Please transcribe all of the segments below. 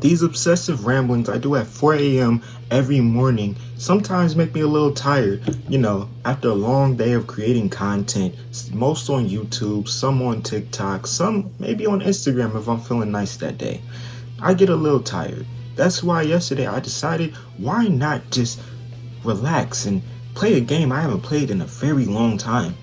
These obsessive ramblings I do at 4 a.m. every morning sometimes make me a little tired, after a long day of creating content, most on YouTube, some on TikTok, some maybe on Instagram if I'm feeling nice that day. I get a little tired. That's why yesterday I decided, why not just relax and play a game I haven't played in a very long time.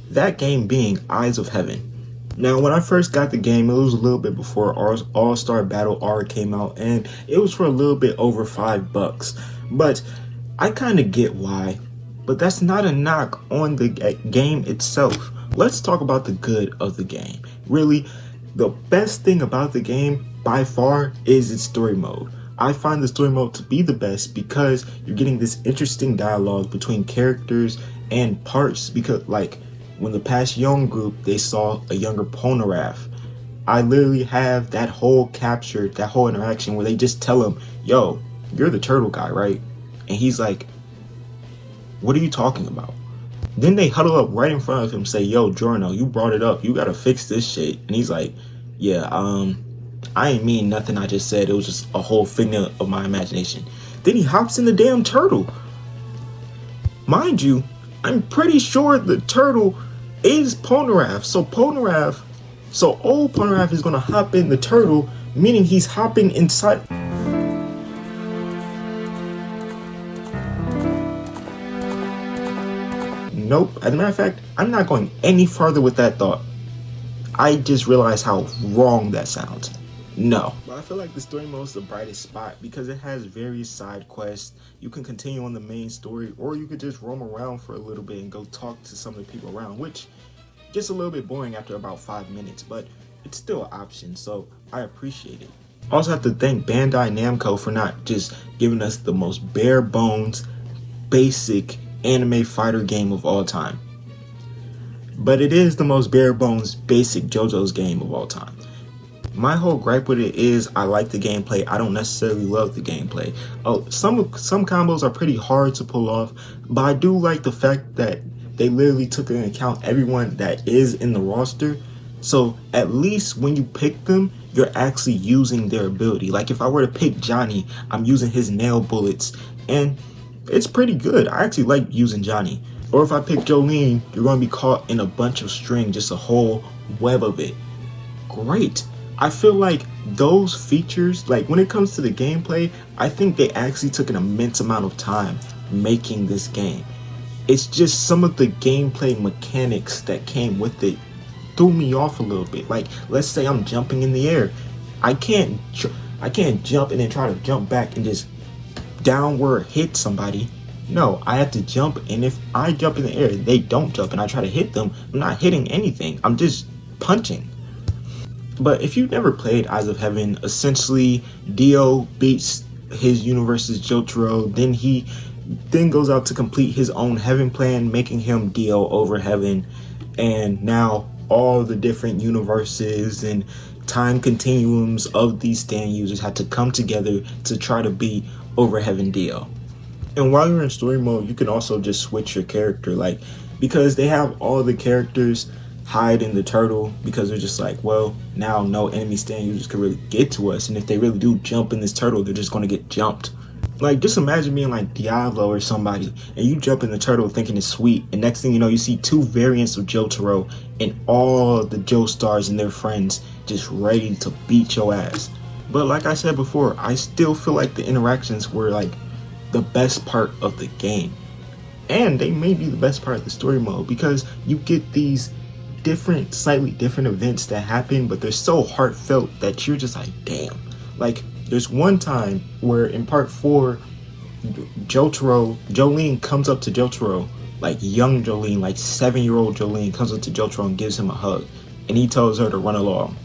That game being Eyes of Heaven. Now, when I first got the game, it was a little bit before All-Star Battle R came out, and it was for a little bit over $5. But I kind of get why. But that's not a knock on the game itself. Let's talk about the good of the game. Really, the best thing about the game, by far, is its story mode. I find the story mode to be the best because you're getting this interesting dialogue between characters and parts, because, when the past young group, they saw a younger Polnareff. I literally have that whole captured, that whole interaction where they just tell him, yo, you're the turtle guy, right? And he's like, what are you talking about? Then they huddle up right in front of him, say, yo, Giorno, you brought it up. You gotta fix this shit. And he's like, yeah, I ain't mean nothing I just said. It was just a whole figment of my imagination. Then he hops in the damn turtle. Mind you, I'm pretty sure the turtle is Polnareff. So old Polnareff is gonna hop in the turtle, meaning he's hopping inside. Nope. As a matter of fact, I'm not going any farther with that thought. I just realized how wrong that sounds. No. But I feel like the story mode is the brightest spot because it has various side quests. You can continue on the main story, or you could just roam around for a little bit and go talk to some of the people around, which gets a little bit boring after about 5 minutes, but it's still an option, so I appreciate it. Also have to thank Bandai Namco for not just giving us the most bare bones, basic anime fighter game of all time. But it is the most bare bones, basic JoJo's game of all time. My whole gripe with it is I like the gameplay. I don't necessarily love the gameplay. Some combos are pretty hard to pull off, but I do like the fact that they literally took into account everyone that is in the roster. So at least when you pick them, you're actually using their ability. Like if I were to pick Johnny, I'm using his nail bullets, and it's pretty good. I actually like using Johnny. Or if I pick Jolene, you're going to be caught in a bunch of string, just a whole web of it. Great. I feel like those features, like when it comes to the gameplay, I think they actually took an immense amount of time making this game. It's just some of the gameplay mechanics that came with it threw me off a little bit. Like, let's say I'm jumping in the air. I can't jump and then try to jump back and just downward hit somebody. No, I have to jump, and if I jump in the air, they don't jump, and I try to hit them, I'm not hitting anything. I'm just punching. But if you've never played Eyes of Heaven, essentially Dio beats his universe's Jotaro, then he goes out to complete his own heaven plan, making him Dio over heaven, and now all the different universes and time continuums of these stand users had to come together to try to beat over heaven Dio. And while you're in story mode, you can also just switch your character, because they have all the characters hide in the turtle, because they're just like, well, now no enemy stand users can really get to us, and if they really do jump in this turtle, they're just going to get jumped. Like, just imagine being like Diablo or somebody, and you jump in the turtle thinking it's sweet, and next thing you know, you see two variants of Jotaro and all the Joestars and their friends just ready to beat your ass. But like I said before, I still feel like the interactions were the best part of the game, and they may be the best part of the story mode, because you get these slightly different events that happen, but they're so heartfelt that you're just like, damn. Like, there's one time where in part 4, Jolene comes up to Jotaro, young Jolene, 7-year-old Jolene comes up to Jotaro and gives him a hug, and he tells her to run along.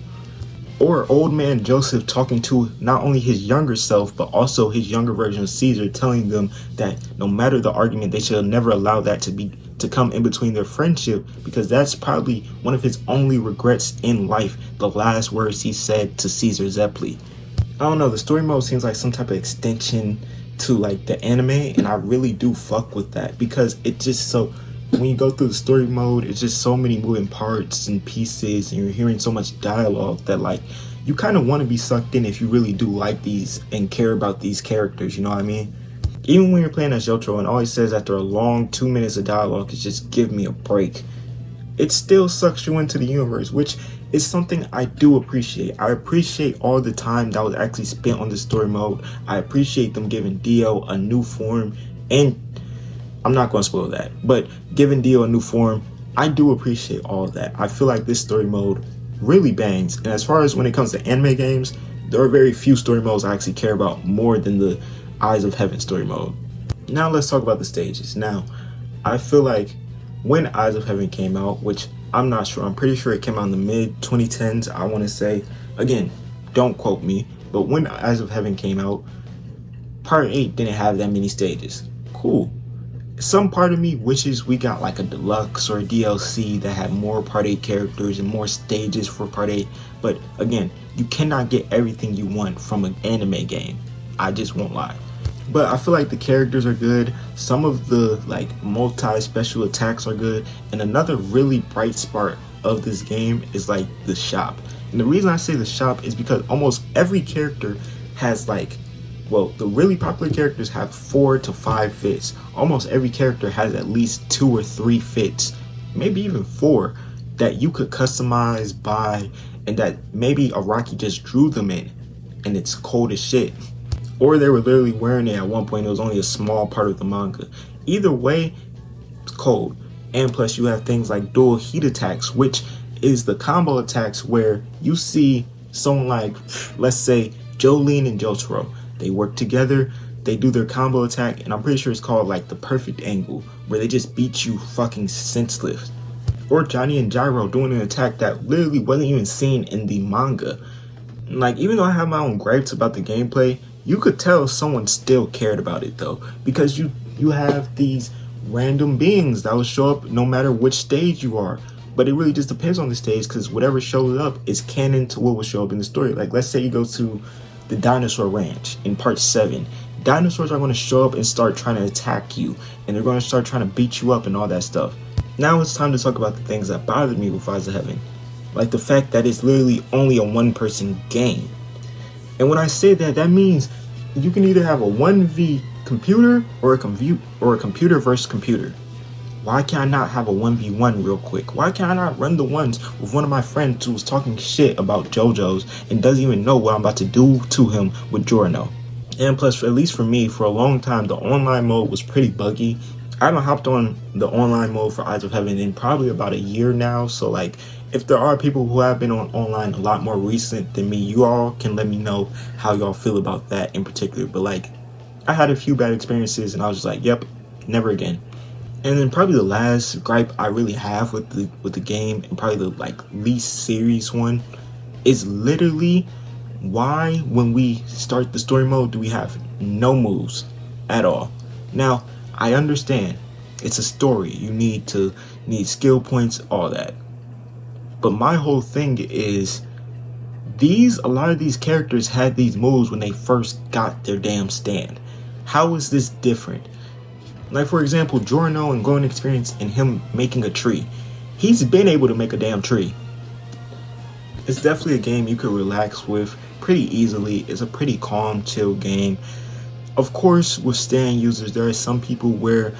Or old man Joseph talking to not only his younger self, but also his younger version of Caesar, telling them that no matter the argument, they should never allow that to come in between their friendship, because that's probably one of his only regrets in life, the last words he said to Caesar Zeppeli. I don't know, the story mode seems like some type of extension to the anime, and I really do fuck with that, because it just when you go through the story mode, it's just so many moving parts and pieces, and you're hearing so much dialogue that you kind of want to be sucked in if you really do like these and care about these characters, you know what I mean? Even when you're playing as JoJo and all he says after a long 2 minutes of dialogue is just give me a break, it still sucks you into the universe, which is something I do appreciate. I appreciate all the time that was actually spent on the story mode. I appreciate them giving Dio a new form, and I'm not going to spoil that, but giving Dio a new form, I do appreciate all of that. I feel like this story mode really bangs, and as far as when it comes to anime games, there are very few story modes I actually care about more than the Eyes of Heaven story mode. Now let's talk about the stages. Now, I feel like when Eyes of Heaven came out, which I'm not sure, I'm pretty sure it came out in the mid 2010s, I want to say. Again, don't quote me, but when Eyes of Heaven came out, Part 8 didn't have that many stages. Cool. Some part of me wishes we got like a deluxe or a DLC that had more Part 8 characters and more stages for Part 8, but again, you cannot get everything you want from an anime game. I just won't lie. But I feel like the characters are good. Some of the like multi-special attacks are good. And another really bright spot of this game is like the shop. And the reason I say the shop is because almost every character has like, well, the really popular characters have 4 to 5 fits. Almost every character has at least 2 or 3 fits, maybe even 4, that you could customize, buy, and that maybe Araki just drew them in. And it's cold as shit. Or they were literally wearing it at one point. It was only a small part of the manga. Either way, it's cold. And plus you have things like dual heat attacks, which is the combo attacks where you see someone like, let's say, Jolene and Jotaro. They work together, they do their combo attack, and I'm pretty sure it's called like the perfect angle, where they just beat you fucking senseless. Or Johnny and Gyro doing an attack that literally wasn't even seen in the manga. Like, even though I have my own gripes about the gameplay, you could tell someone still cared about it though, because you have these random beings that will show up no matter which stage you are. But it really just depends on the stage, because whatever shows up is canon to what will show up in the story. Like, let's say you go to the dinosaur ranch in part 7. Dinosaurs are going to show up and start trying to attack you, and they're going to start trying to beat you up and all that stuff. Now it's time to talk about the things that bothered me with Eyes of Heaven. Like the fact that it's literally only a one-person game. And when I say that, that means you can either have a 1v computer or a computer versus computer. Why can't I not have a 1v1 real quick? Why can't I not run the ones with one of my friends who was talking shit about JoJo's and doesn't even know what I'm about to do to him with Giorno? And plus, at least for me, for a long time, the online mode was pretty buggy. I haven't hopped on the online mode for Eyes of Heaven in probably about a year now. So like, if there are people who have been on online a lot more recent than me, you all can let me know how y'all feel about that in particular. But like, I had a few bad experiences and I was just like, yep, never again. And then probably the last gripe I really have with the game, and probably the like least serious one, is literally why when we start the story mode do we have no moves at all. Now, I understand it's a story, you need skill points, all that. But my whole thing is, a lot of these characters had these moves when they first got their damn stand. How is this different? Like, for example, Giorno and Golden Experience and him making a tree. He's been able to make a damn tree. It's definitely a game you could relax with pretty easily. It's a pretty calm, chill game. Of course, with stand users, there are some people where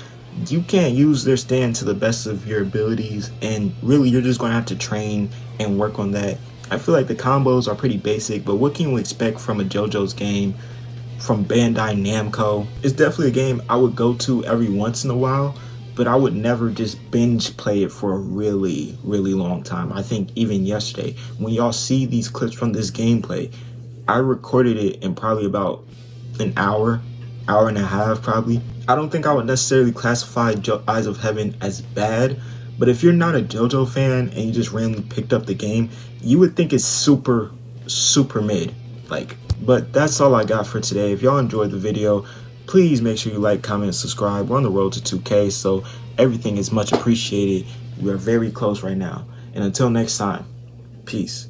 you can't use their stand to the best of your abilities, and really you're just going to have to train and work on that. I feel like the combos are pretty basic, but what can you expect from a JoJo's game from Bandai Namco? It's definitely a game I would go to every once in a while, but I would never just binge play it for a really, really long time. I think even yesterday, when y'all see these clips from this gameplay, I recorded it in probably about an hour and a half probably. I don't think I would necessarily classify Eyes of Heaven as bad, but if you're not a JoJo fan and you just randomly picked up the game, you would think it's super, super mid. But that's all I got for today. If y'all enjoyed the video, please make sure you like, comment, subscribe. We're on the road to 2K, so everything is much appreciated. We are very close right now. And until next time, peace.